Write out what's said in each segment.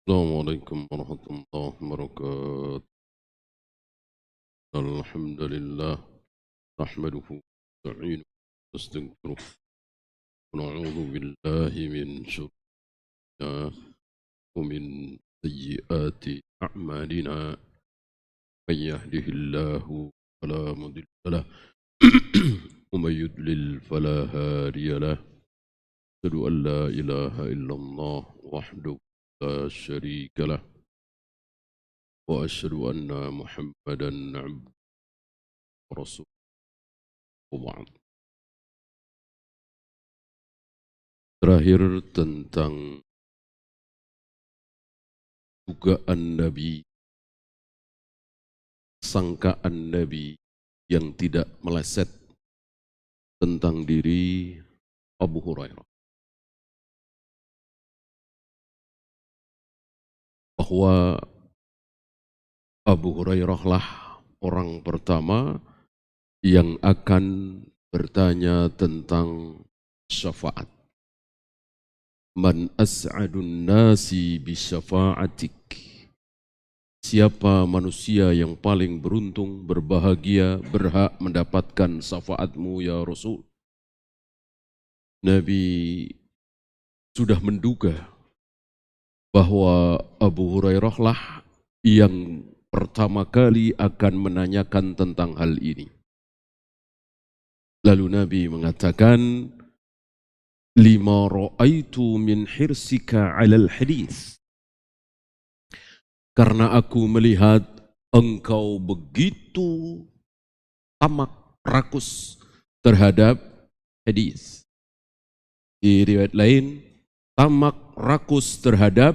السلام عليكم ورحمة الله وبركاته. الحمد لله نحمده ونستعينه ونستغفره ونعوذ بالله من شرورنا ومن سيئات أعمالنا. من يهده الله فلا مضل له ومن يضلل فلا هادي له. أشهد أن لا إله إلا الله وحده لا شريك له وأشهد أن محمدا عبده ورسوله. وبعد. Terakhir tentang dugaan Nabi, sangkaan Nabi yang tidak meleset tentang diri Abu Hurairah, bahwa Abu Hurairah lah orang pertama yang akan bertanya tentang syafaat. Man as'adun nasi bisyafa'atik. Siapa manusia yang paling beruntung, berbahagia, berhak mendapatkan syafaatmu ya Rasul? Nabi sudah menduga bahwa Abu Hurairah lah yang pertama kali akan menanyakan tentang hal ini. Lalu Nabi mengatakan, lima ra'aitu min hirsika 'alal hadis. Karena aku melihat engkau begitu tamak rakus terhadap hadis. Di riwayat lain, tamak rakus terhadap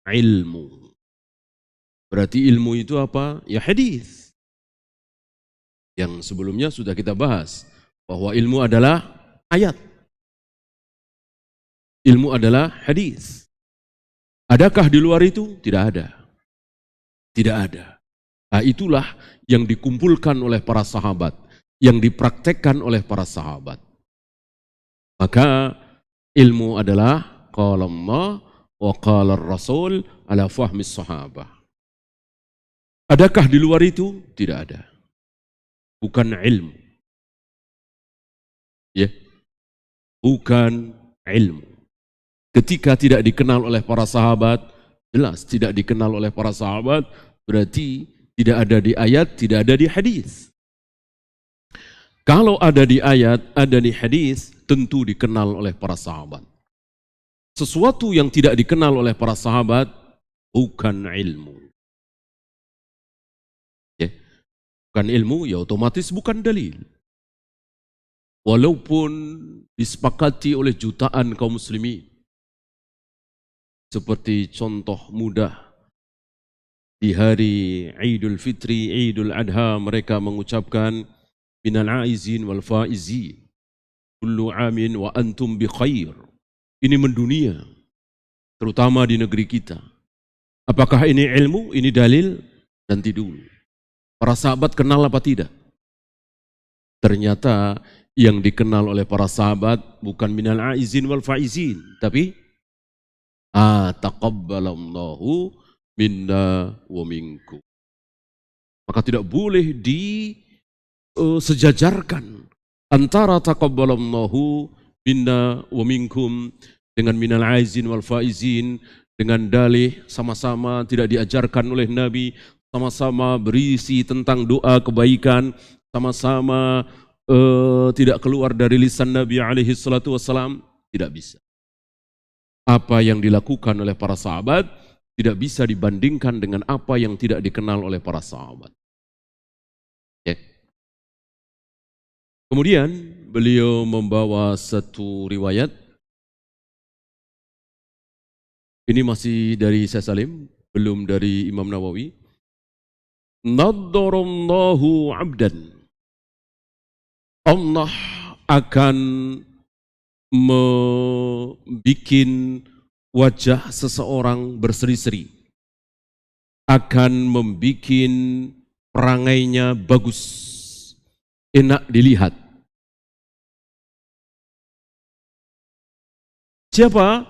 ilmu. Berarti ilmu itu apa? Ya hadis. Yang sebelumnya sudah kita bahas bahwa ilmu adalah ayat. Ilmu adalah hadis. Adakah di luar itu? Tidak ada. Tidak ada. Nah, itulah yang dikumpulkan oleh para sahabat, yang dipraktekkan oleh para sahabat. Maka ilmu adalah qala Allah wa qala Rasul ala fahmi sahabah. Adakah di luar itu? Tidak ada. Bukan ilmu. Ya. Bukan ilmu. Ketika tidak dikenal oleh para sahabat, jelas tidak dikenal oleh para sahabat, berarti tidak ada di ayat, tidak ada di hadis. Kalau ada di ayat, ada di hadis, tentu dikenal oleh para sahabat. Sesuatu yang tidak dikenal oleh para sahabat bukan ilmu. Ya. Bukan ilmu, ya otomatis bukan dalil. Walaupun disepakati oleh jutaan kaum muslimin. Seperti contoh mudah, di hari Idul Fitri, Idul Adha, mereka mengucapkan minal aizin wal faizin, kullu amin wa antum bi khair. Ini mendunia, terutama di negeri kita. Apakah ini ilmu, ini dalil? Nanti dulu. Para sahabat kenal apa tidak? Ternyata yang dikenal oleh para sahabat bukan minal aizin wal faizin, tapi taqabbalallahu minna wa minkum. Maka tidak boleh disejajarkan antara taqabbalallahu minna wa minkum dengan minal aizin wal faizin, dengan dalih sama-sama tidak diajarkan oleh Nabi, sama-sama berisi tentang doa kebaikan, sama-sama tidak keluar dari lisan Nabi alaihi salatu wassalam. Tidak bisa. Apa yang dilakukan oleh para sahabat tidak bisa dibandingkan dengan apa yang tidak dikenal oleh para sahabat. Ya. Kemudian beliau membawa satu riwayat. Ini masih dari Syekh Salim, belum dari Imam Nawawi. Naddarallahu 'abdan. Allah akan membuat wajah seseorang berseri-seri, akan membuat perangainya bagus, enak dilihat. Siapa?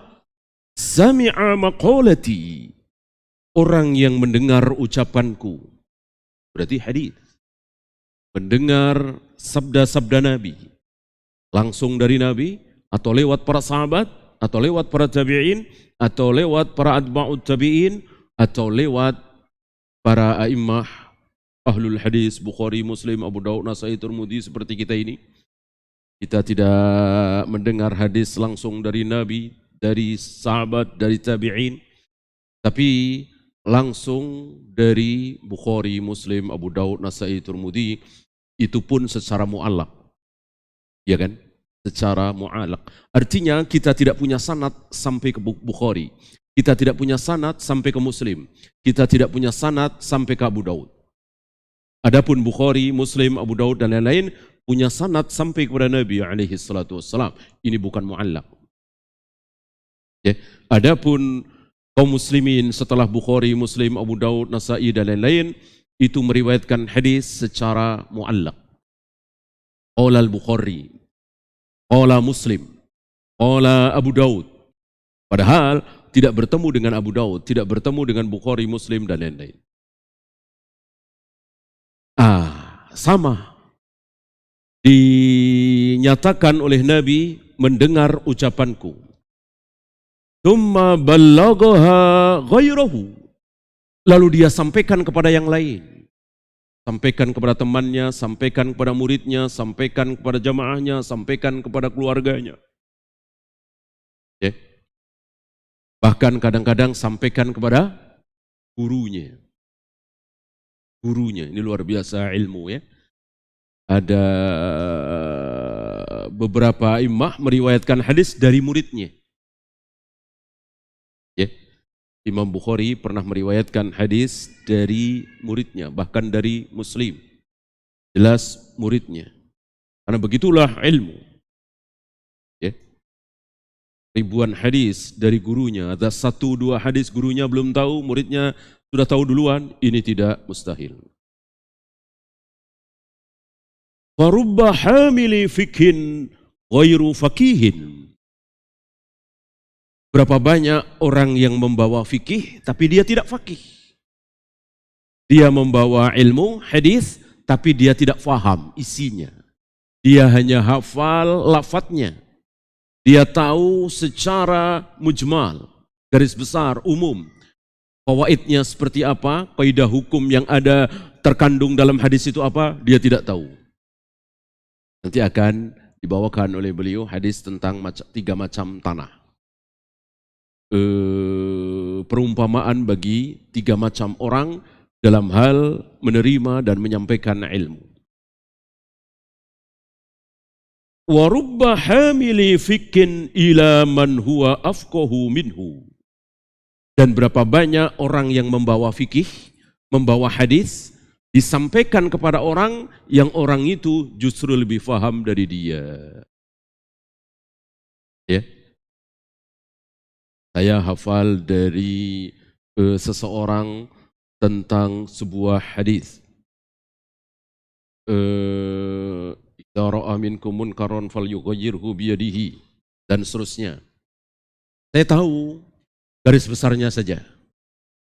Sami'a maqalati. orang yang mendengar ucapanku, berarti hadis, mendengar sabda-sabda Nabi, langsung dari Nabi, atau lewat para sahabat, atau lewat para tabi'in, atau lewat para atba'ut tabi'in, atau lewat para a'immah ahlul hadis, Bukhari, Muslim, Abu Daud, Nasai, Tirmidzi seperti kita ini. Kita tidak mendengar hadis langsung dari Nabi, dari sahabat, dari tabi'in, tapi langsung dari Bukhari, Muslim, Abu Daud, Nasai, Tirmidzi, itu pun secara mu'allaq. Ya kan? Secara mu'allaq. Artinya kita tidak punya sanad sampai ke Bukhari. Kita tidak punya sanad sampai ke Muslim. Kita tidak punya sanad sampai ke Abu Daud. Adapun Bukhari, Muslim, Abu Daud dan lain-lain punya sanad sampai kepada Nabi alaihi salatu wassalam. Ini bukan mu'allaq. Ya. Adapun kaum muslimin setelah Bukhari, Muslim, Abu Daud, Nasai dan lain-lain itu meriwayatkan hadis secara mu'allaq. Qala al-Bukhari, qala Muslim, qala Abu Daud. Padahal tidak bertemu dengan Abu Daud, tidak bertemu dengan Bukhari, Muslim dan lain-lain. Sama. Dinyatakan oleh Nabi mendengar ucapanku. Tsumma ballaghaha ghairahu. Lalu dia sampaikan kepada yang lain. Sampaikan kepada temannya, sampaikan kepada muridnya, sampaikan kepada jamaahnya, sampaikan kepada keluarganya. Ya. Bahkan kadang-kadang sampaikan kepada gurunya. Gurunya, ini luar biasa ilmu ya. Ada beberapa imam meriwayatkan hadis dari muridnya. Ya. Imam Bukhari pernah meriwayatkan hadis dari muridnya, bahkan dari Muslim. Jelas muridnya. Karena begitulah ilmu. Ya. Ribuan hadis dari gurunya, ada 1-2 hadis gurunya belum tahu, muridnya sudah tahu duluan, ini tidak mustahil. Farubba hamili fikhin ghairu fakihin. Berapa banyak orang yang membawa fikih tapi dia tidak fakih. Dia membawa ilmu hadis tapi dia tidak faham isinya. Dia hanya hafal lafadznya. Dia tahu secara mujmal, garis besar, umum. Fawaidnya seperti apa, kaidah hukum yang ada terkandung dalam hadis itu apa, dia tidak tahu. Nanti akan dibawakan oleh beliau hadis tentang 3 macam tanah. Perumpamaan bagi 3 macam orang dalam hal menerima dan menyampaikan ilmu. Wa rubba hamili fikin ila man huwa afqahu minhu. Dan berapa banyak orang yang membawa fikih, membawa hadis, disampaikan kepada orang yang orang itu justru lebih faham dari dia. Ya. Saya hafal dari seseorang tentang sebuah hadis. Idza ra'a minkum munkaran falyughayyirhu biyadihi dan seterusnya. Saya tahu garis besarnya saja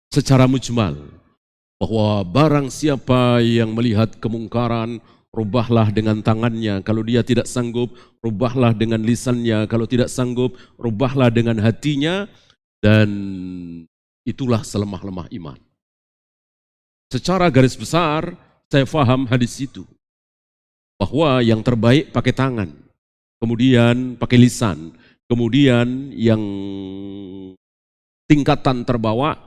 secara mujmal bahwa barang siapa yang melihat kemungkaran, rubahlah dengan tangannya, kalau dia tidak sanggup, rubahlah dengan lisannya, kalau tidak sanggup, rubahlah dengan hatinya, dan itulah selemah-lemah iman. Secara garis besar, saya faham hadis itu, bahwa yang terbaik pakai tangan, kemudian pakai lisan, kemudian yang tingkatan terbawa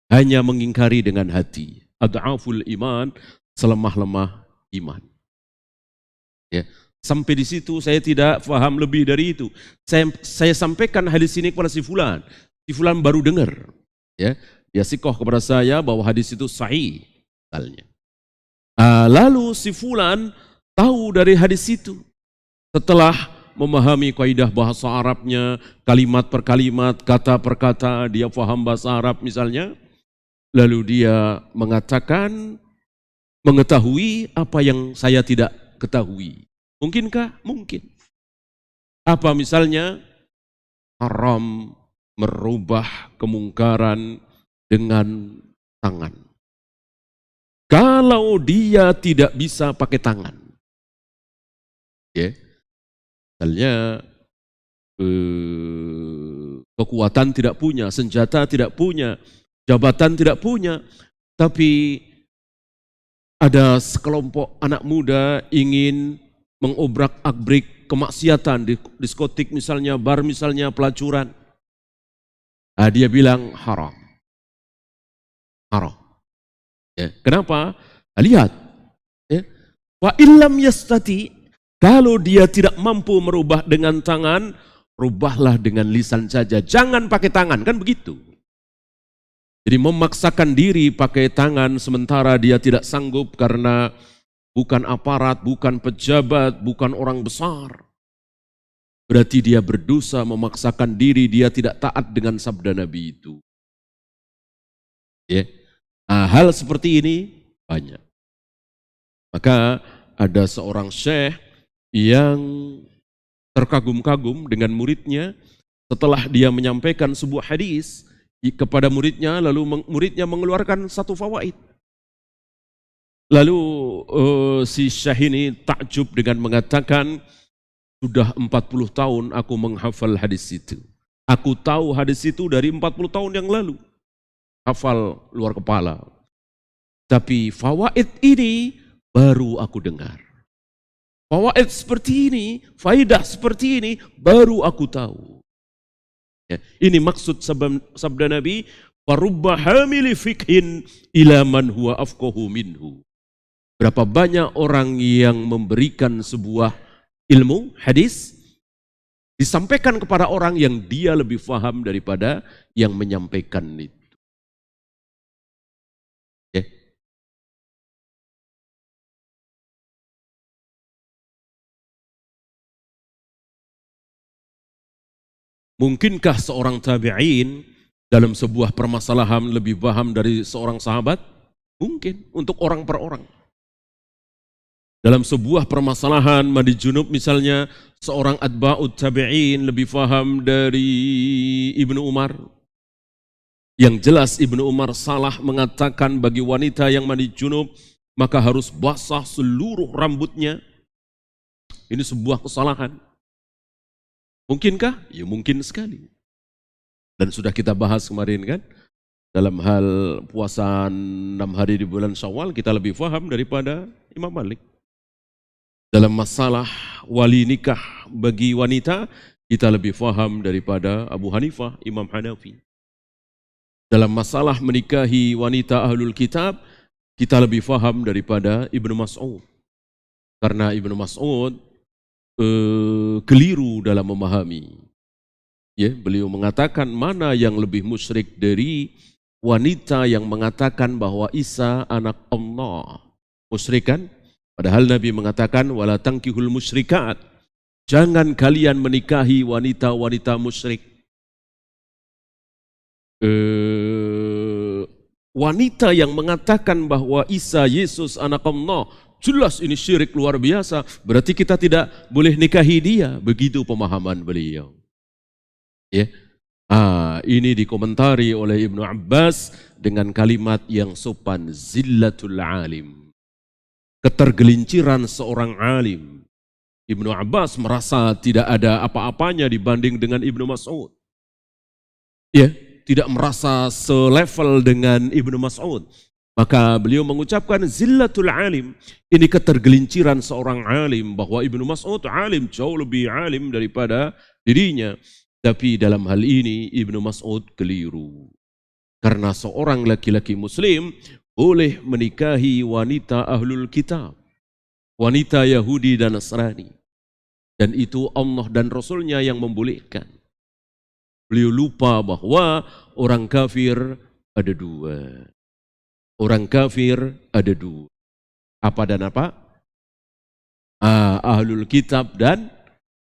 hanya mengingkari dengan hati. Ad'aful iman, selemah-lemah iman. Ya, sampai di situ saya tidak faham lebih dari itu. Saya sampaikan hadis ini kepada si fulan. Si fulan baru dengar. Ya, dia sikoh kepada saya bahwa hadis itu sahih. Misalnya. Lalu si fulan tahu dari hadis itu. Setelah memahami kaidah bahasa Arabnya, kalimat per kalimat, kata per kata, dia faham bahasa Arab misalnya. Lalu dia mengatakan, mengetahui apa yang saya tidak ketahui. Mungkinkah? Mungkin. Apa misalnya? Haram merubah kemungkaran dengan tangan. Kalau dia tidak bisa pakai tangan, ya, misalnya kekuatan tidak punya, senjata tidak punya, jabatan tidak punya, tapi ada sekelompok anak muda ingin mengobrak-abrik kemaksiatan di diskotik misalnya, bar misalnya, pelacuran. Nah, dia bilang haram. Haram. Ya, kenapa? Nah, lihat. Ya. Wa illam yastati, kalau dia tidak mampu merubah dengan tangan, rubahlah dengan lisan saja. Jangan pakai tangan, kan begitu. Jadi memaksakan diri pakai tangan sementara dia tidak sanggup karena bukan aparat, bukan pejabat, bukan orang besar. Berarti dia berdosa memaksakan diri, dia tidak taat dengan sabda Nabi itu. Ya. Nah, hal seperti ini banyak. Maka ada seorang syekh yang terkagum-kagum dengan muridnya setelah dia menyampaikan sebuah hadis kepada muridnya, lalu muridnya mengeluarkan satu fawaid. Lalu si syekh ini takjub dengan mengatakan, sudah 40 tahun aku menghafal hadis itu. Aku tahu hadis itu dari 40 tahun yang lalu. Hafal luar kepala. Tapi fawaid ini baru aku dengar. Fawaid seperti ini, faidah seperti ini baru aku tahu. Ya, ini maksud sabda Nabi, farubba hamili fikhin ila man huwa afqahu minhu. Berapa banyak orang yang memberikan sebuah ilmu, hadis, disampaikan kepada orang yang dia lebih faham daripada yang menyampaikan itu. Ya. Mungkinkah seorang tabi'in dalam sebuah permasalahan lebih paham dari seorang sahabat? Mungkin, untuk orang per orang. Dalam sebuah permasalahan mandi junub misalnya, seorang atba'ut tabi'in lebih paham dari Ibnu Umar. Yang jelas Ibnu Umar salah mengatakan bagi wanita yang mandi junub, maka harus basah seluruh rambutnya. Ini sebuah kesalahan. Mungkinkah? Ya mungkin sekali. Dan sudah kita bahas kemarin kan, dalam hal puasa 6 hari di bulan Syawal, kita lebih paham daripada Imam Malik. Dalam masalah wali nikah bagi wanita, kita lebih faham daripada Abu Hanifah, Imam Hanafi. Dalam masalah menikahi wanita ahlul kitab, kita lebih faham daripada Ibnu Mas'ud. Karena Ibnu Mas'ud keliru dalam memahami. Ya, beliau mengatakan mana yang lebih musyrik dari wanita yang mengatakan bahwa Isa anak Allah. Musyrik kan? Padahal Nabi mengatakan wala tankihul musyrikat. Jangan kalian menikahi wanita-wanita musyrik. Wanita yang mengatakan bahwa Isa Yesus anak Allah, jelas ini syirik luar biasa. Berarti kita tidak boleh nikahi dia. Begitu pemahaman beliau. Ya. Ini dikomentari oleh Ibnu Abbas dengan kalimat yang sopan, zillatul alim. Ketergelinciran seorang alim. Ibnu Abbas merasa tidak ada apa-apanya dibanding dengan Ibnu Mas'ud. Ya, tidak merasa selevel dengan Ibnu Mas'ud. Maka beliau mengucapkan zillatul alim. Ini ketergelinciran seorang alim, bahwa Ibnu Mas'ud alim, jauh lebih alim daripada dirinya. Tapi dalam hal ini Ibnu Mas'ud keliru. Karena seorang laki-laki muslim boleh menikahi wanita ahlul kitab, wanita Yahudi dan Nasrani. Dan itu Allah dan Rasulnya yang membolehkan. Beliau lupa bahwa orang kafir ada dua. Orang kafir ada dua. Apa dan apa? Ahlul kitab dan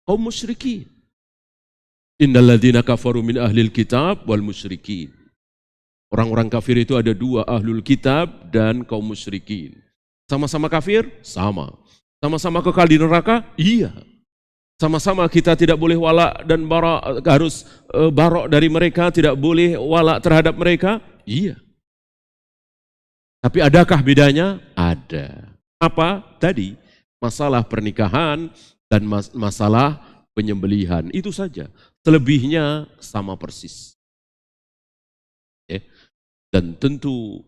kaum musyrikin. Innal ladzina kafaru min ahlil kitab wal musyrikin. Orang-orang kafir itu ada dua, ahlul kitab dan kaum musyrikin. Sama-sama kafir? Sama. Sama-sama kekal di neraka? Iya. Sama-sama kita tidak boleh wala dan bara, harus barok dari mereka, tidak boleh wala terhadap mereka. Iya. Tapi adakah bedanya? Ada. Apa? Tadi masalah pernikahan dan masalah penyembelihan. Itu saja. Selebihnya sama persis. Dan tentu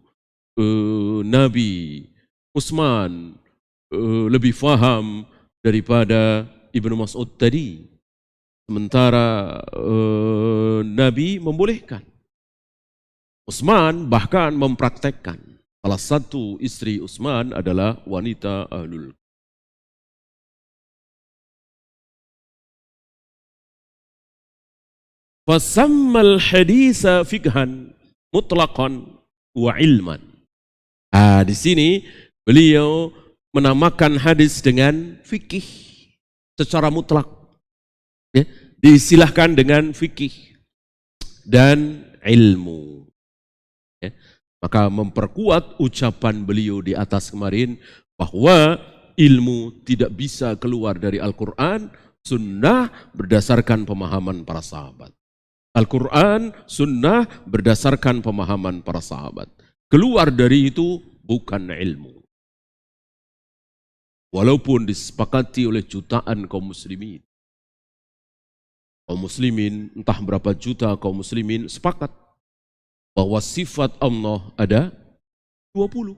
Nabi Utsman lebih faham daripada Ibnu Mas'ud tadi. Sementara Nabi membolehkan. Utsman bahkan mempraktekkan. Salah satu istri Utsman adalah wanita ahlul. Fasammal haditsa fiqhan mutlaqan wa ilman. Di sini beliau menamakan hadis dengan fikih secara mutlak. Ya, disilahkan dengan fikih dan ilmu. Ya, maka memperkuat ucapan beliau di atas kemarin bahwa ilmu tidak bisa keluar dari Al-Quran, sunnah berdasarkan pemahaman para sahabat. Al-Quran, sunnah berdasarkan pemahaman para sahabat. Keluar dari itu bukan ilmu. Walaupun disepakati oleh jutaan kaum muslimin. Kaum muslimin, entah berapa juta kaum muslimin sepakat bahwa sifat Allah ada 20.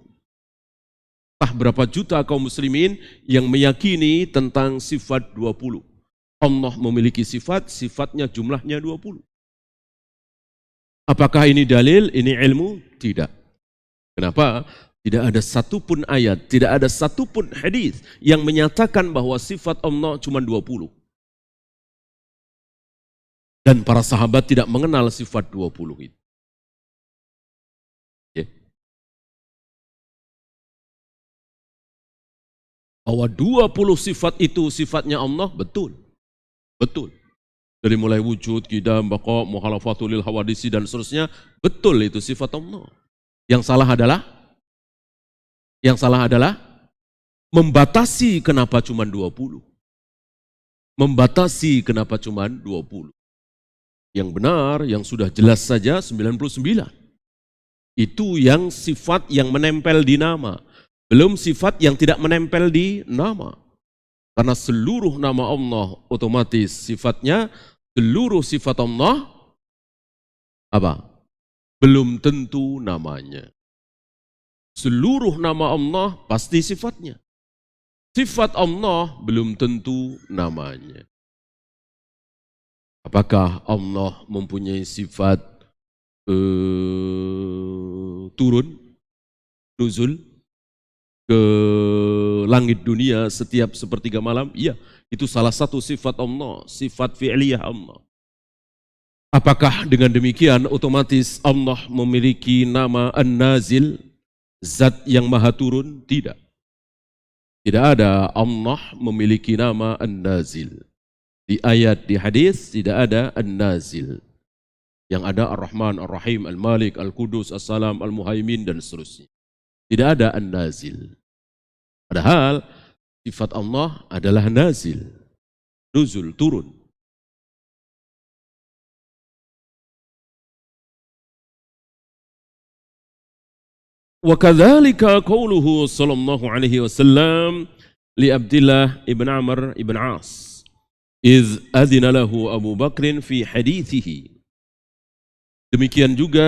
Entah berapa juta kaum muslimin yang meyakini tentang sifat 20. Allah memiliki sifat, sifatnya jumlahnya 20. Apakah ini dalil, ini ilmu? Tidak. Kenapa? Tidak ada satupun ayat, tidak ada satupun hadis yang menyatakan bahwa sifat Allah cuma 20. Dan para sahabat tidak mengenal sifat 20 itu. Ya. Bahwa 20 sifat itu sifatnya Allah, betul. Betul. Dari mulai wujud, qidam, baqa, mukhalafatul lil hawadisi dan seterusnya, betul itu sifat Allah. Yang salah adalah membatasi kenapa cuma 20. Membatasi kenapa cuma 20. Yang benar, yang sudah jelas saja 99. Itu yang sifat yang menempel di nama. Belum sifat yang tidak menempel di nama. Karena seluruh nama Allah otomatis sifatnya, seluruh sifat Allah apa? Belum tentu namanya. Seluruh nama Allah pasti sifatnya. Sifat Allah belum tentu namanya. Apakah Allah mempunyai sifat turun, nuzul ke langit dunia setiap sepertiga malam? Iya, itu salah satu sifat Allah, sifat fi'liyah Allah. Apakah dengan demikian otomatis Allah memiliki nama An-Nazil, zat yang maha turun? Tidak. Tidak ada Allah memiliki nama An-Nazil. Di ayat, di hadis tidak ada An-Nazil. Yang ada Ar-Rahman, Ar-Rahim, Al-Malik, Al-Qudus, As-Salam, Al-Muhaimin dan seterusnya. Tidak ada An-Nazil. Padahal sifat Allah adalah nazil, nuzul, turun. Wa kadzalika qauluhu sallallahu alaihi wasallam li Abdullah ibn Amr ibn As iz adzina lahu Abu Bakrin fi hadithihi. Demikian juga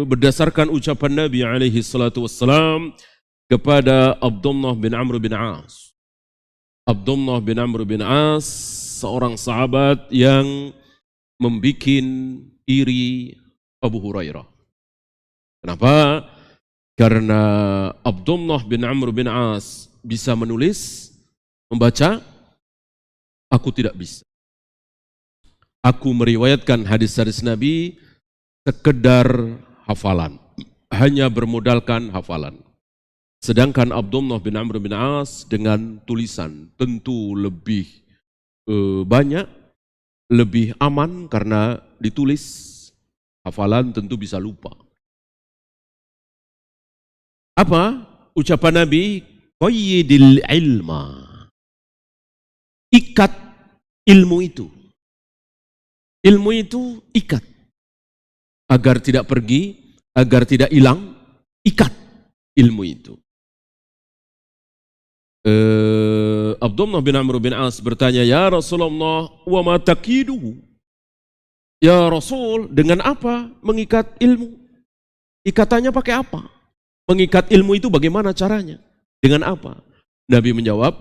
berdasarkan ucapan Nabi alaihi salatu wassalam kepada Abdullah bin Amr bin As. Abdullah bin Amr bin As seorang sahabat yang membikin iri Abu Hurairah. Kenapa? Karena Abdullah bin Amr bin As bisa menulis, membaca, aku tidak bisa. Aku meriwayatkan hadis-hadis Nabi sekedar hafalan, hanya bermodalkan hafalan. Sedangkan Abdullah bin Amr bin As dengan tulisan tentu lebih banyak, lebih aman karena ditulis. Hafalan tentu bisa lupa. Apa ucapan Nabi? Qayyidil ilma. ikat ilmu itu. Ilmu itu ikat. Agar tidak pergi, agar tidak hilang, ikat ilmu itu. Abdullah bin Amr bin As bertanya, "Ya Rasulullah, wa ma taqiduhu?" Ya Rasul, dengan apa mengikat ilmu? Ikatannya pakai apa? Mengikat ilmu itu bagaimana caranya? Dengan apa? Nabi menjawab,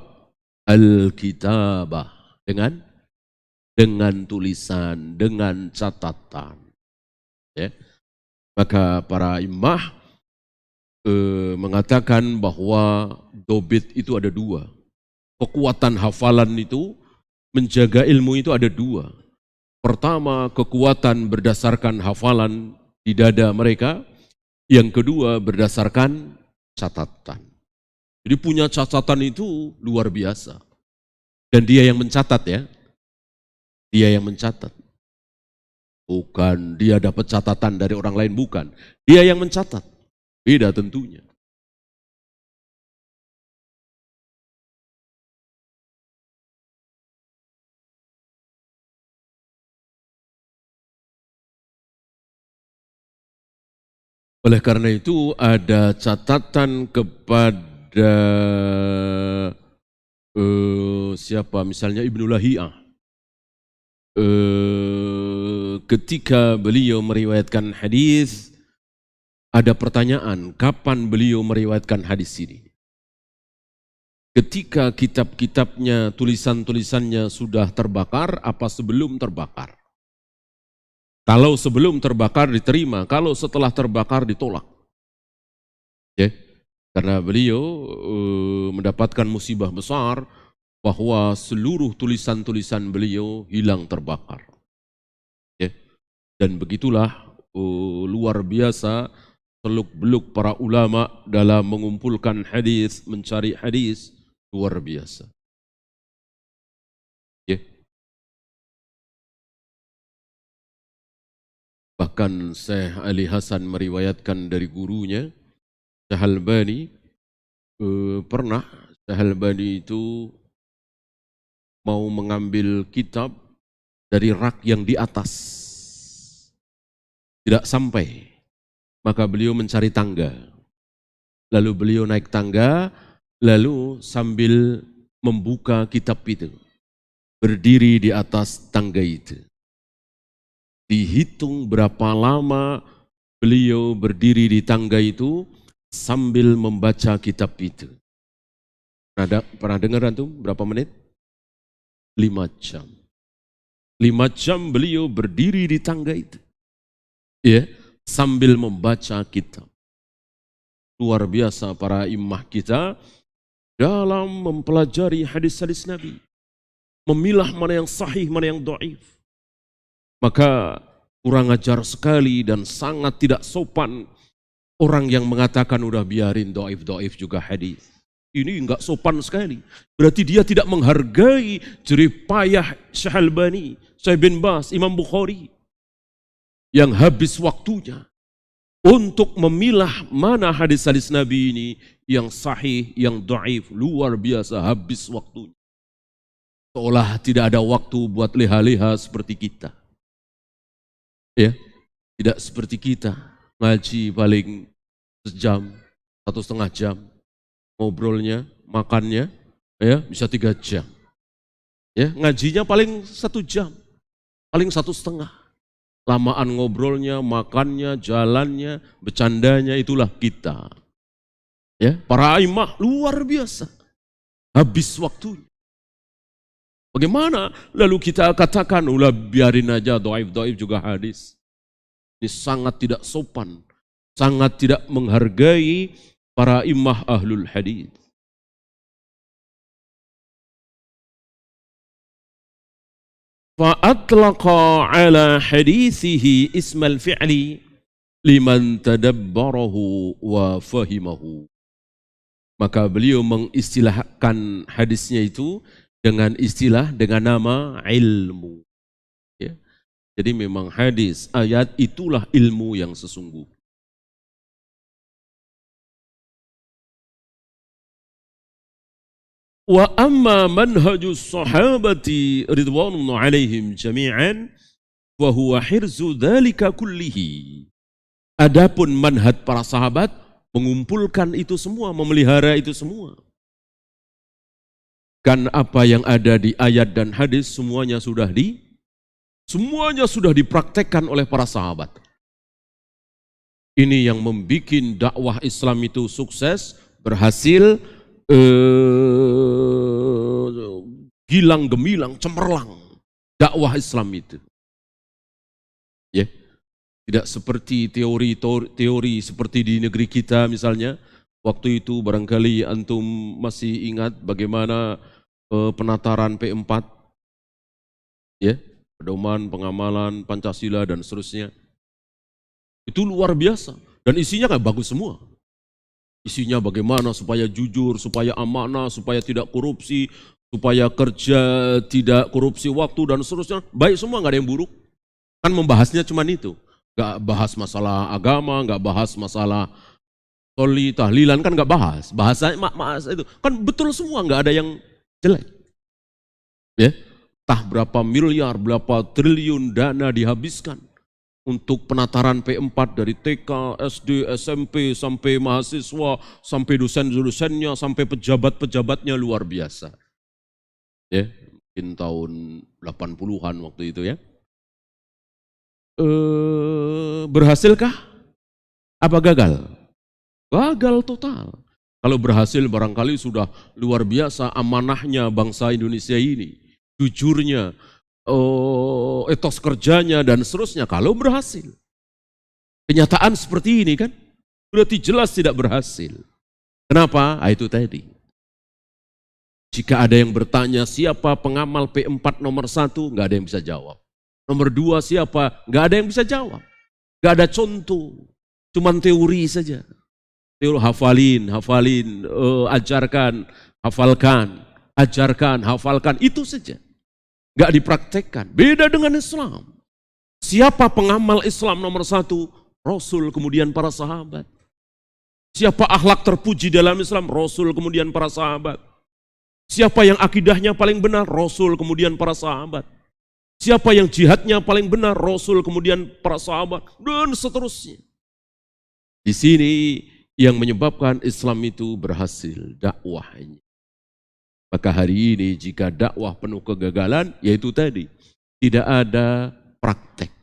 Al-kitabah. Dengan tulisan, dengan catatan. Ya. Maka para imam mengatakan bahwa dobit itu ada dua. Kekuatan hafalan itu, menjaga ilmu itu ada dua. Pertama, kekuatan berdasarkan hafalan di dada mereka. Yang kedua, berdasarkan catatan. Jadi punya catatan itu luar biasa. Dan dia yang mencatat ya. Dia yang mencatat. Bukan dia dapat catatan dari orang lain, bukan. Dia yang mencatat. Beda tentunya. Oleh karena itu ada catatan kepada siapa? Misalnya Ibnu Lahiyah. Ketika beliau meriwayatkan hadis, ada pertanyaan, kapan beliau meriwayatkan hadis ini? Ketika kitab-kitabnya, tulisan-tulisannya sudah terbakar, apa sebelum terbakar? Kalau sebelum terbakar diterima, kalau setelah terbakar ditolak. Ya, karena beliau mendapatkan musibah besar bahwa seluruh tulisan-tulisan beliau hilang terbakar. Ya, dan begitulah luar biasa seluk-beluk para ulama dalam mengumpulkan hadis, mencari hadis, luar biasa. Ya. Bahkan Syekh Ali Hasan meriwayatkan dari gurunya, Syekh Albani, pernah Syekh Albani itu mau mengambil kitab dari rak yang di atas. Tidak sampai. Maka beliau mencari tangga. Lalu beliau naik tangga, lalu sambil membuka kitab itu. Berdiri di atas tangga itu. Dihitung berapa lama beliau berdiri di tangga itu sambil membaca kitab itu. Pernah dengar antum berapa menit? 5 jam. 5 jam beliau berdiri di tangga itu. Ya, sambil membaca kitab. Luar biasa para imam kita dalam mempelajari hadis-hadis Nabi. Memilah mana yang sahih, mana yang dhaif. Maka kurang ajar sekali dan sangat tidak sopan orang yang mengatakan udah biarin dhaif juga hadis. Ini enggak sopan sekali. Berarti dia tidak menghargai jerih payah Syekh Albani, Syekh bin Baz, Imam Bukhari yang habis waktunya untuk memilah mana hadis-hadis Nabi ini yang sahih, yang dhaif, luar biasa habis waktunya. Seolah tidak ada waktu buat leha-leha seperti kita. Ya, tidak seperti kita ngaji paling sejam, 1,5 jam, ngobrolnya, makannya, ya bisa 3 jam. Ya, ngajinya paling 1 jam, paling 1,5. Lamaan ngobrolnya, makannya, jalannya, bercandanya, itulah kita. Ya, para imam luar biasa, habis waktunya. Bagaimana lalu kita katakan, ulah biarin aja dhaif juga hadis. Ini sangat tidak sopan, sangat tidak menghargai para imam ahlul hadis. Fa'atlaqa ala hadithihi ismal fi'li liman tadabbarahu wa fahimahu. Maka beliau mengistilahkan hadisnya itu dengan istilah, dengan nama ilmu. Ya. Jadi memang hadis, ayat itulah ilmu yang sesungguhnya. Wa amma manhajus sahabati ridwanullah alaihim jami'an wa huwa hirzu dzalika kullihi. Adapun manhaj para sahabat mengumpulkan itu semua, memelihara itu semua. Kan apa yang ada di ayat dan hadis semuanya sudah dipraktekkan oleh para sahabat. Ini yang membuat dakwah Islam itu sukses, berhasil, gilang gemilang, cemerlang dakwah Islam itu. Ya, tidak seperti teori seperti di negeri kita misalnya. Waktu itu barangkali antum masih ingat bagaimana penataran P4, ya, pedoman pengamalan Pancasila dan seterusnya. Itu luar biasa dan isinya kan bagus semua. Isinya bagaimana supaya jujur, supaya amanah, supaya tidak korupsi, supaya kerja tidak korupsi waktu dan seterusnya. Baik semua, nggak ada yang buruk. Kan membahasnya cuma itu. Nggak bahas masalah agama, nggak bahas masalah tahlilan, kan nggak bahas. Bahasanya itu kan betul semua, nggak ada yang jelek. Ya, entah berapa miliar, berapa triliun dana dihabiskan untuk penataran P4 dari TK, SD, SMP, sampai mahasiswa, sampai dosen-dosennya, sampai pejabat-pejabatnya luar biasa. Ya, mungkin tahun 80-an waktu itu ya. Berhasilkah? Apa gagal? Gagal total. Kalau berhasil barangkali sudah luar biasa amanahnya bangsa Indonesia ini, jujurnya, etos kerjanya dan seterusnya. Kalau berhasil, kenyataan seperti ini kan berarti jelas tidak berhasil. Kenapa? Itu tadi. Jika ada yang bertanya siapa pengamal P4 nomor 1, nggak ada yang bisa jawab. Nomor 2 siapa? Nggak ada yang bisa jawab. Nggak ada contoh, cuman teori saja. Teori hafalin, ajarkan, hafalkan, ajarkan, hafalkan, itu saja. Nggak dipraktekkan. Beda dengan Islam. Siapa pengamal Islam nomor 1? Rasul, kemudian para sahabat. Siapa akhlak terpuji dalam Islam? Rasul, kemudian para sahabat. Siapa yang akidahnya paling benar? Rasul, kemudian para sahabat. Siapa yang jihadnya paling benar? Rasul, kemudian para sahabat. Dan seterusnya. Di sini yang menyebabkan Islam itu berhasil, dakwahnya. Maka hari ini jika dakwah penuh kegagalan, yaitu tadi, tidak ada praktek.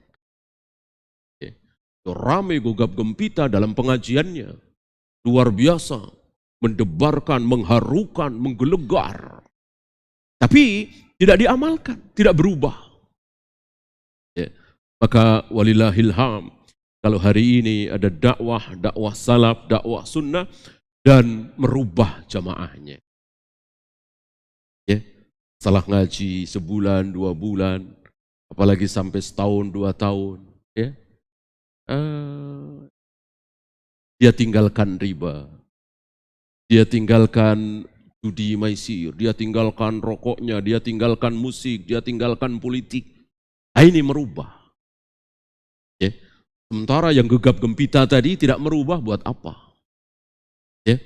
Ramai gugap gempita dalam pengajiannya, luar biasa, mendebarkan, mengharukan, menggelegar. Tapi tidak diamalkan, tidak berubah. Maka walillahil hamd, kalau hari ini ada dakwah salaf, dakwah sunnah, dan merubah jamaahnya. Ya, salah ngaji sebulan, 2 bulan, apalagi sampai setahun, 2 tahun, ya, dia tinggalkan riba, dia tinggalkan judi maisir, dia tinggalkan rokoknya, dia tinggalkan musik, dia tinggalkan politik. Ini merubah. Ya. Sementara yang gegap gempita tadi tidak merubah, buat apa? Ya.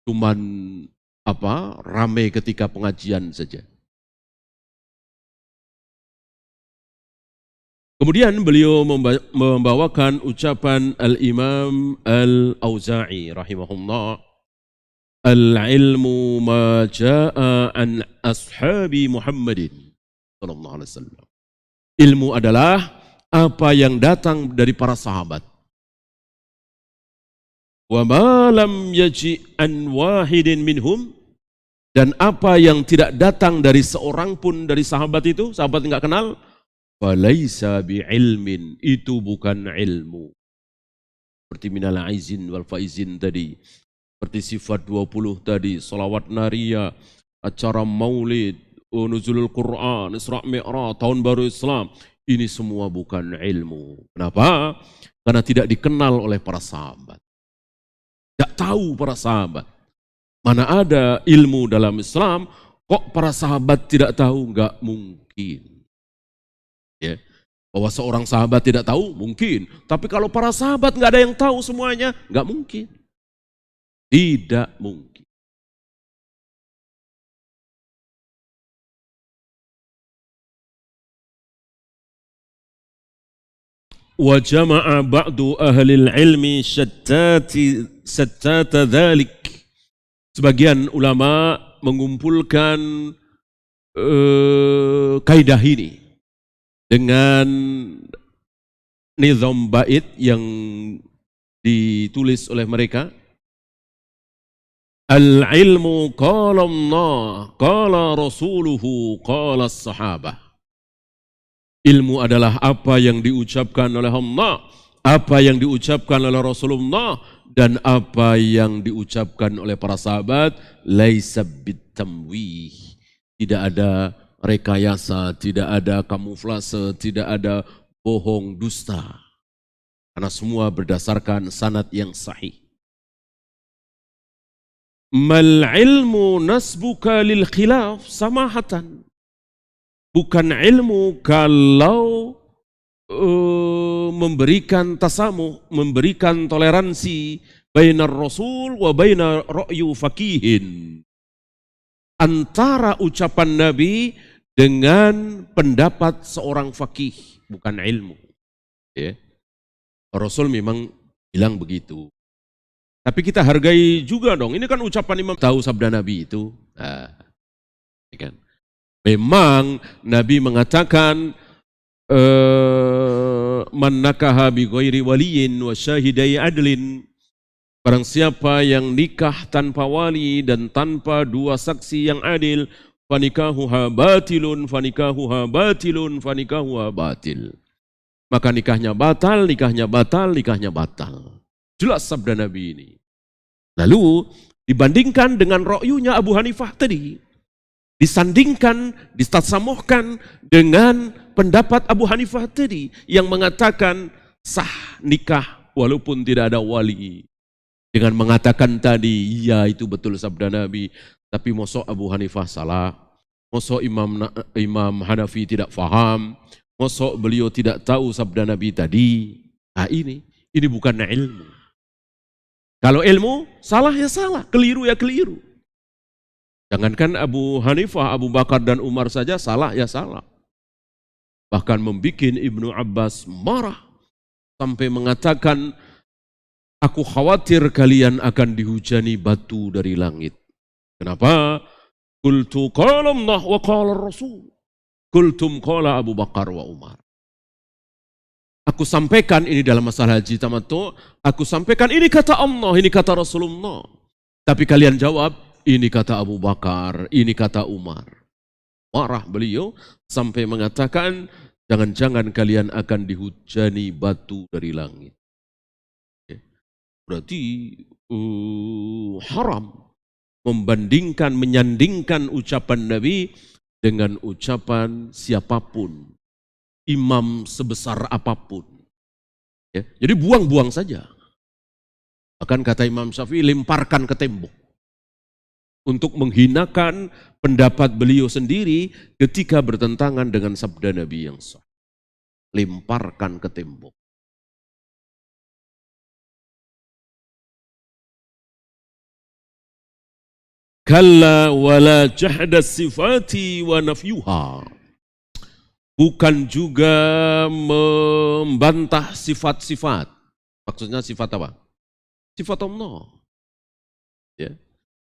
Cuman ramai ketika pengajian saja. Kemudian beliau membawakan ucapan Al-Imam Al-Auza'i rahimahullah, al-ilmu ma ja'a an ashabi Muhammadin sallallahu alaihi wasallam. Ilmu adalah apa yang datang dari para sahabat. Wa ma lam yaji an wahidin minhum, dan apa yang tidak datang dari seorang pun dari sahabat itu, sahabat enggak kenal, falaisa bi'ilmin, itu bukan ilmu. Seperti minal aizin wal faizin tadi, seperti sifat 20 tadi, salawat nariyah, acara maulid, nuzulul Quran, Isra Mi'raj, tahun baru Islam, ini semua bukan ilmu. Kenapa? Karena tidak dikenal oleh para sahabat. Tidak tahu para sahabat. Mana ada ilmu dalam Islam, kok para sahabat tidak tahu? Enggak mungkin. Ya. Bahwa seorang sahabat tidak tahu, mungkin. Tapi kalau para sahabat enggak ada yang tahu semuanya, enggak mungkin. Tidak mungkin. Wa jama'a ba'du ahlil ilmi syattata dhalik. Sebagian ulama mengumpulkan kaidah ini dengan nizam bait yang ditulis oleh mereka. Al-ilmu qala Allah, qala rasuluhu, qala sahabah. Ilmu adalah apa yang diucapkan oleh Allah, apa yang diucapkan oleh Rasulullah, dan apa yang diucapkan oleh para sahabat. Laisa bitamwih. Tidak ada rekayasa, tidak ada kamuflase, tidak ada bohong, dusta. Karena semua berdasarkan sanad yang sahih. Mal ilmu nasbuka lil khilaf samahatan. Bukan ilmu kalau memberikan tasamuh, memberikan toleransi bainar rasul wa bainar ra'yu faqihin. Antara ucapan Nabi dengan pendapat seorang faqih, bukan ilmu. Ya. Rasul memang bilang begitu. Tapi kita hargai juga dong. Ini kan ucapan Imam, tahu sabda Nabi itu. Nah, ya kan? Memang Nabi mengatakan man nakaha bi ghairi waliyin wa syahidai adlin. Barang siapa yang nikah tanpa wali dan tanpa dua saksi yang adil, fanikahuha batilun, fanikahuha batilun, fanikahuha batil. Maka nikahnya batal, nikahnya batal, nikahnya batal. Jelas sabda Nabi ini. Lalu dibandingkan dengan ro'yunya Abu Hanifah tadi. Disandingkan, ditasamuhkan dengan pendapat Abu Hanifah tadi yang mengatakan sah nikah walaupun tidak ada wali. Dengan mengatakan tadi, iya itu betul sabda Nabi, tapi mosok Abu Hanifah salah, mosok Imam Hanafi tidak faham, mosok beliau tidak tahu sabda Nabi tadi. Nah ini bukan ilmu. Kalau ilmu, salah ya salah, keliru ya keliru. Jangankan Abu Hanifah, Abu Bakar dan Umar saja salah ya salah. Bahkan membuat Ibnu Abbas marah sampai mengatakan, aku khawatir kalian akan dihujani batu dari langit. Kenapa? Qultu qala Allah wa qala Rasul. Qultum qala Abu Bakar wa Umar. Aku sampaikan ini dalam masalah haji tamattu, aku sampaikan ini kata Allah, ini kata Rasulullah. Tapi kalian jawab, ini kata Abu Bakar, ini kata Umar. Marah beliau sampai mengatakan, jangan-jangan kalian akan dihujani batu dari langit. Berarti haram membandingkan, menyandingkan ucapan Nabi dengan ucapan siapapun, imam sebesar apapun. Ya, jadi buang-buang saja. Bahkan kata Imam Syafi'i, lemparkan ke tembok. Untuk menghinakan pendapat beliau sendiri ketika bertentangan dengan sabda Nabi yang sah. Lemparkan ke tembok. Kalla wala jahda sifati wa nafyuha. Bukan juga membantah sifat-sifat. Maksudnya sifat apa? Sifat Allah. Ya.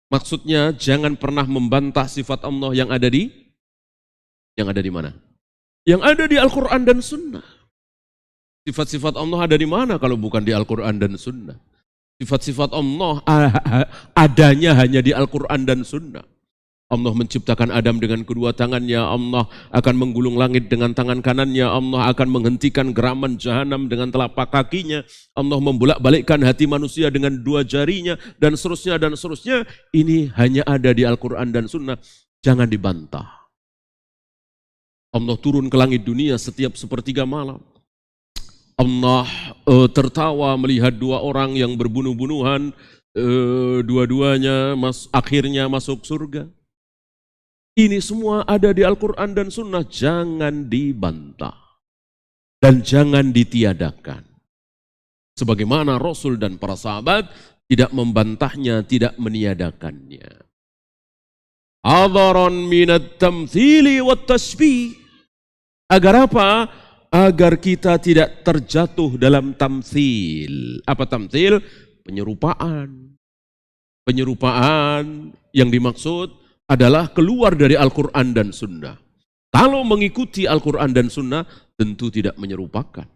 Maksudnya jangan pernah membantah sifat Allah yang ada di mana? Yang ada di Al-Quran dan Sunnah. Sifat-sifat Allah ada di mana kalau bukan di Al-Quran dan Sunnah? Sifat-sifat Allah adanya hanya di Al-Quran dan Sunnah. Allah menciptakan Adam dengan kedua tangannya, Allah akan menggulung langit dengan tangan kanannya, Allah akan menghentikan geraman jahanam dengan telapak kakinya, Allah membolak-balikkan hati manusia dengan dua jarinya, dan seterusnya dan seterusnya. Ini hanya ada di Al-Quran dan Sunnah, jangan dibantah. Allah turun ke langit dunia setiap sepertiga malam. Allah tertawa melihat dua orang yang berbunuh-bunuhan, dua-duanya akhirnya masuk surga. Ini semua ada di Al-Quran dan Sunnah, jangan dibantah dan jangan ditiadakan. Sebagaimana Rasul dan para sahabat tidak membantahnya, tidak meniadakannya. Adharan minat tamthili wat tashbih. Agar apa? agar kita tidak terjatuh dalam tamtsil. Apa tamtsil? Penyerupaan. Penyerupaan yang dimaksud adalah keluar dari Al-Quran dan Sunnah. Kalau mengikuti Al-Quran dan Sunnah, tentu tidak menyerupakan.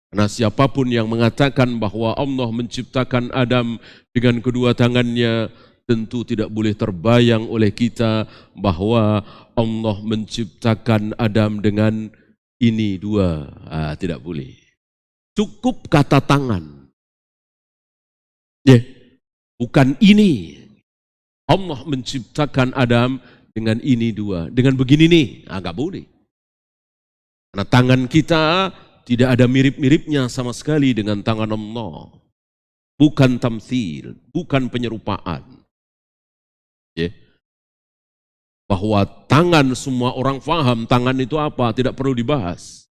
Karena siapapun yang mengatakan bahwa Allah menciptakan Adam dengan kedua tangannya, tentu tidak boleh terbayang oleh kita bahwa Allah menciptakan Adam dengan ini dua. Tidak boleh. Cukup kata tangan. Ya, bukan ini. Allah menciptakan Adam dengan ini dua. Dengan begini nih, nggak boleh. Karena tangan kita tidak ada mirip-miripnya sama sekali dengan tangan Allah. Bukan tamtsil, bukan penyerupaan. Ya. Bahwa tangan semua orang faham, tangan itu apa, tidak perlu dibahas.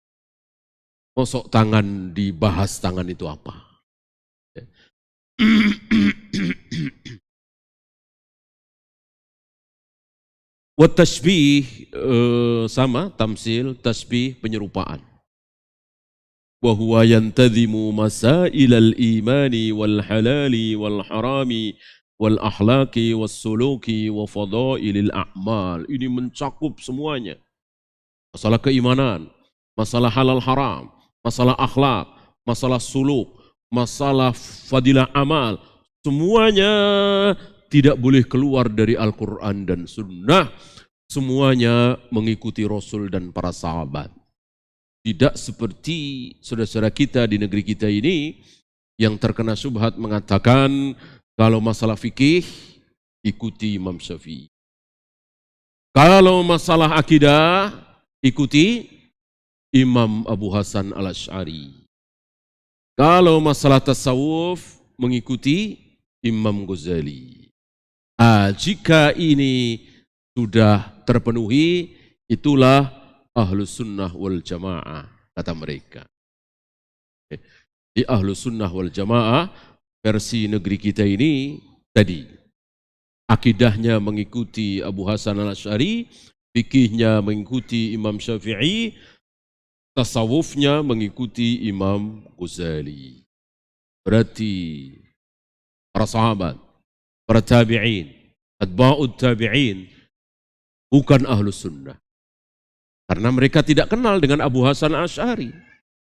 Kosok tangan dibahas, tangan itu apa. Ya. Wat tashbih sama tamsil, tasbih penyerupaan. Wa huwa yantadhimu masailal imani wal halali wal harami wal akhlaqi was suluki wa fadailil a'mal. Ini mencakup semuanya. Masalah keimanan, masalah halal haram, masalah akhlak, masalah suluk, masalah fadilah amal, semuanya tidak boleh keluar dari Al-Quran dan Sunnah. Semuanya mengikuti Rasul dan para sahabat. Tidak seperti saudara-saudara kita di negeri kita ini yang terkena syubhat mengatakan kalau masalah fikih ikuti Imam Syafi'i. Kalau masalah akidah ikuti Imam Abu Hasan Al-Asy'ari. Kalau masalah tasawuf mengikuti Imam Ghazali. Jika ini sudah terpenuhi, itulah Ahlus Sunnah wal Jamaah, kata mereka. Di Ahlus Sunnah wal Jamaah, versi negeri kita ini tadi, akidahnya mengikuti Abu Hasan Al-Asy'ari, fikihnya mengikuti Imam Syafi'i, tasawufnya mengikuti Imam Ghazali. Berarti para sahabat, para tabi'in, atba'ud tabi'in, bukan Ahlus Sunnah. Karena mereka tidak kenal dengan Abu Hasan Al-Asy'ari.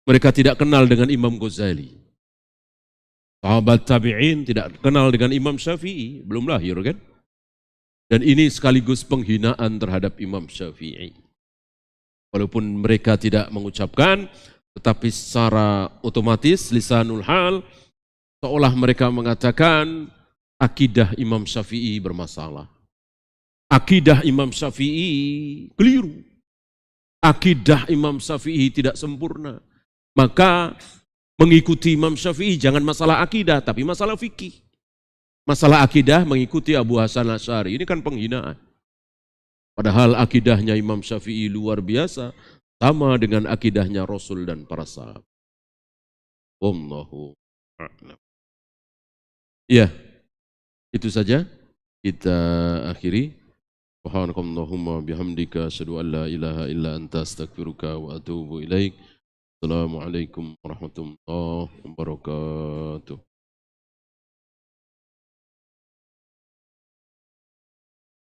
Mereka tidak kenal dengan Imam Ghazali. Sahabat tabi'in tidak kenal dengan Imam Syafi'i. Belum lahir kan? Dan ini sekaligus penghinaan terhadap Imam Syafi'i. Walaupun mereka tidak mengucapkan, tetapi secara otomatis, lisanul hal, seolah mereka mengatakan akidah Imam Syafi'i bermasalah. Akidah Imam Syafi'i keliru. Akidah Imam Syafi'i tidak sempurna. Maka mengikuti Imam Syafi'i jangan masalah akidah, tapi masalah fikih. Masalah akidah mengikuti Abu Hasan Al-Asy'ari. Ini kan penghinaan. Padahal akidahnya Imam Syafi'i luar biasa. Sama dengan akidahnya Rasul dan para sahabat. Wallahu a'lam. Ya, itu saja. Kita akhiri. Subhanakallahumma bihamdika asyhadu an la ilaha illa anta astaghfiruka wa atubu ilaik. Assalamualaikum warahmatullahi wabarakatuh.